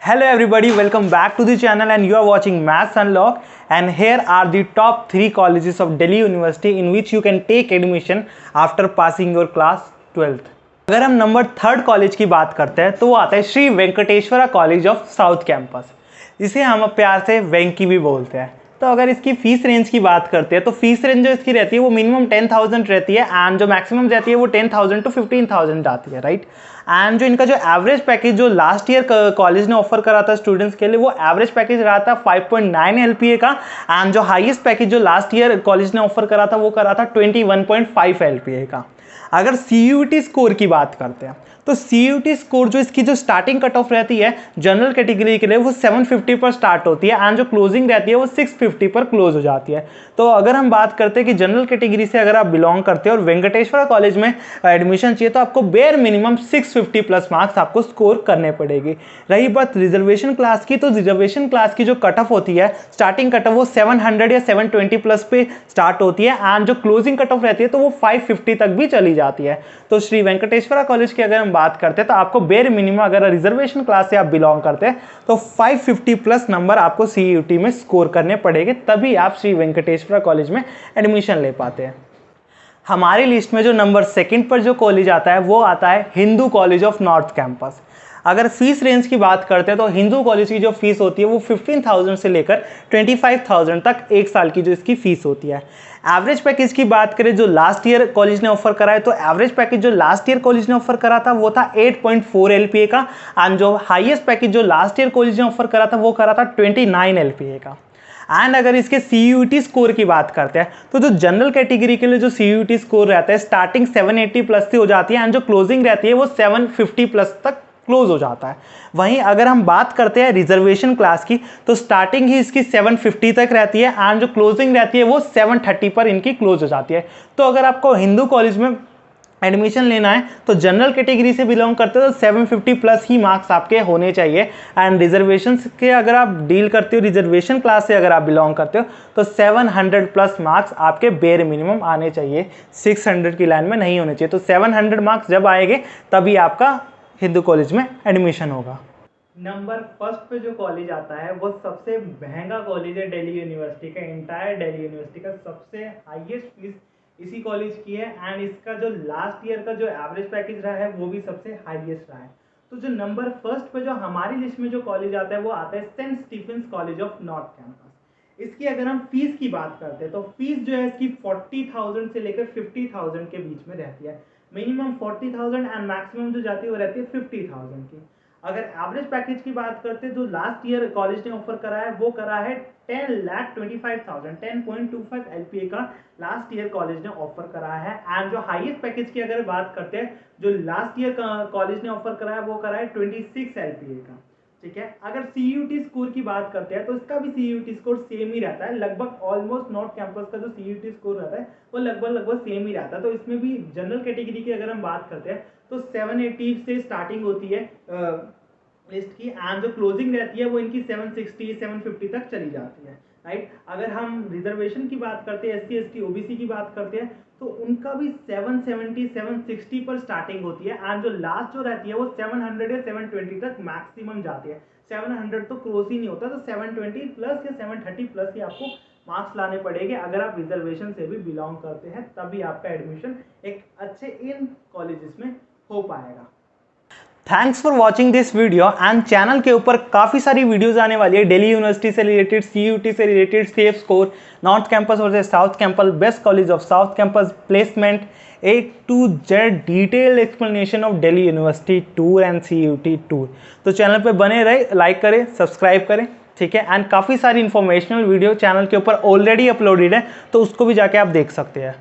Hello everybody, welcome back to the channel and you are watching Maths Unlock, and here are the top 3 colleges of Delhi University in which you can take admission after passing your class 12th. अगर हम number 3rd college की बात करते हैं तो वो आता है Shri Venkateswara college of south campus, जिसे हम प्यार से वेंकी भी बोलते हैं। तो अगर इसकी फीस रेंज की बात करते हैं तो फीस रेंज जो इसकी रहती है वो मिनिमम 10,000 रहती है एंड जो मैक्सिमम रहती है वो 10,000 to 15,000 आती है, राइट। एंड जो इनका जो एवरेज पैकेज जो लास्ट ईयर कॉलेज ने ऑफर करा था स्टूडेंट्स के लिए, वो एवरेज पैकेज रहा था 5.9 LPA का, एंड जो हाईएस्ट पैकेज जो लास्ट ईयर कॉलेज ने ऑफर करा था वो करा था 21.5 LPA का। अगर CUET स्कोर की बात करते हैं तो CUET स्कोर जो इसकी जो स्टार्टिंग कट ऑफ रहती है जनरल कैटेगरी के लिए वो 750 पर स्टार्ट होती है एंड जो क्लोजिंग रहती है वो 650 पर क्लोज हो जाती है। तो अगर हम बात करते हैं कि जनरल कैटेगरी से अगर आप बिलोंग करते हो और वेंकटेश्वरा कॉलेज में एडमिशन चाहिए तो आपको बेयर मिनिमम 650 प्लस मार्क्स आपको स्कोर करने पड़ेगी। रही बात रिजर्वेशन क्लास की, तो रिजर्वेशन क्लास की जो कट ऑफ होती है स्टार्टिंग कट ऑफ वो 700 या 720 प्लस पे स्टार्ट होती है एंड जो क्लोजिंग कट ऑफ रहती है तो वो 550 तक भी चली जाती है। तो श्री वेंकटेश्वरा कॉलेज की अगर हम बात करते हैं तो आपको बेयर मिनिमम अगर रिजर्वेशन क्लास से आप बिलोंग करते हैं तो 550 प्लस नंबर आपको CUET में स्कोर करने पड़ेंगे, तभी आप श्री वेंकटेश्वरा कॉलेज में एडमिशन ले पाते हैं। हमारी लिस्ट में जो नंबर 2 पर जो कॉलेज आता है वो आता है Hindu college of north campus. अगर फीस रेंज की बात करते हैं तो हिंदू कॉलेज की जो फीस होती है वो 15,000 से लेकर 25,000 तक एक साल की जो इसकी फीस होती है। एवरेज पैकेज की बात करें जो लास्ट ईयर कॉलेज ने ऑफर करा है तो एवरेज पैकेज जो लास्ट ईयर कॉलेज ने ऑफर करा था वो था 8.4 LPA का, एंड जो हाईएस्ट पैकेज जो लास्ट ईयर कॉलेज ने ऑफर करा था वो करा था 29 LPA का। एंड अगर इसके CUET स्कोर की बात करते हैं तो जो जनरल कैटेगरी के लिए जो CUET स्कोर रहता है स्टार्टिंग 780 प्लस से हो जाती है एंड जो क्लोजिंग रहती है वो 750 प्लस तक क्लोज हो जाता है। वहीं अगर हम बात करते हैं रिजर्वेशन क्लास की तो स्टार्टिंग ही इसकी 750 तक रहती है एंड जो क्लोजिंग रहती है वो 730 पर इनकी क्लोज हो जाती है। तो अगर आपको हिंदू कॉलेज में एडमिशन लेना है तो जनरल कैटेगरी से बिलोंग करते हो तो 750 प्लस ही मार्क्स आपके होने चाहिए, एंड रिजर्वेशन के अगर आप डील करते हो रिजर्वेशन क्लास से अगर आप बिलोंग करते हो तो 700 प्लस मार्क्स आपके बेयर मिनिमम आने चाहिए, 600 की लाइन में नहीं होने चाहिए। तो 700 मार्क्स जब आएंगे तभी आपका हिंदू कॉलेज में एडमिशन होगा। नंबर 1 पे जो कॉलेज आता है वो सबसे महंगा कॉलेज है दिल्ली यूनिवर्सिटी का, एंटायर दिल्ली यूनिवर्सिटी का सबसे हाईएस्ट फीस इसी कॉलेज की है एंड इसका जो लास्ट ईयर का जो एवरेज पैकेज रहा है वो भी सबसे हाईएस्ट रहा है। तो जो नंबर 1 पे जो हमारी लिस्ट में जो कॉलेज आता है वो आता है Saint Stephen's college of north campus. इसकी अगर हम फीस की बात करते हैं तो फीस जो है इसकी 40,000 से लेकर 50,000 के बीच में रहती है। मिनिमम 40,000 एंड मैक्सिमम जो जाती है वो रहती है 50,000 की। अगर एवरेज पैकेज की बात करते हैं तो लास्ट ईयर कॉलेज ने ऑफर करा है वो करा है 10,25,000 10.25 LPA का लास्ट ईयर कॉलेज ने ऑफर करा है। एंड जो हाईएस्ट पैकेज की अगर बात करते हैं जो लास्ट ईयर कॉलेज ने ऑफर करा है वो करा है 26 LPA का, ठीक है। अगर CUET स्कोर की बात करते हैं तो इसका भी CUET स्कोर सेम ही रहता है, लगभग ऑलमोस्ट नॉर्थ कैंपस का जो CUET स्कोर रहता है वो लगभग सेम ही रहता है। तो इसमें भी जनरल कैटेगरी की अगर हम बात करते हैं तो 780 से स्टार्टिंग होती है लिस्ट की एंड जो क्लोजिंग रहती है वो इनकी 760 750 तक चली जाती है, राइट। अगर हम रिजर्वेशन की बात करते हैं SC ST OBC की बात करते हैं तो उनका भी 770 760 पर स्टार्टिंग होती है एंड जो लास्ट जो रहती है वो 700 या 720 तक मैक्सिमम जाती है। 700 तो क्रॉस ही नहीं होता, तो 720 प्लस या 730 प्लस ही आपको मार्क्स लाने पड़ेंगे अगर आप रिजर्वेशन से भी बिलोंग करते हैं, तभी आपका एडमिशन एक अच्छे इन कॉलेजेस में हो पाएगा। Thanks for watching this video and channel के ऊपर काफ़ी सारी वीडियोस आने वाली है दिल्ली यूनिवर्सिटी से रिलेटेड, CUET से related, safe score, north campus और south campus, best college of south campus, placement, A to Z detail explanation of Delhi university tour and CUET tour. तो चैनल पे बने रहे, लाइक करें, सब्सक्राइब करें, ठीक है। एंड काफ़ी सारी इंफॉर्मेशनल वीडियो चैनल के ऊपर ऑलरेडी अपलोडेड है तो उसको भी जाके आप देख सकते हैं।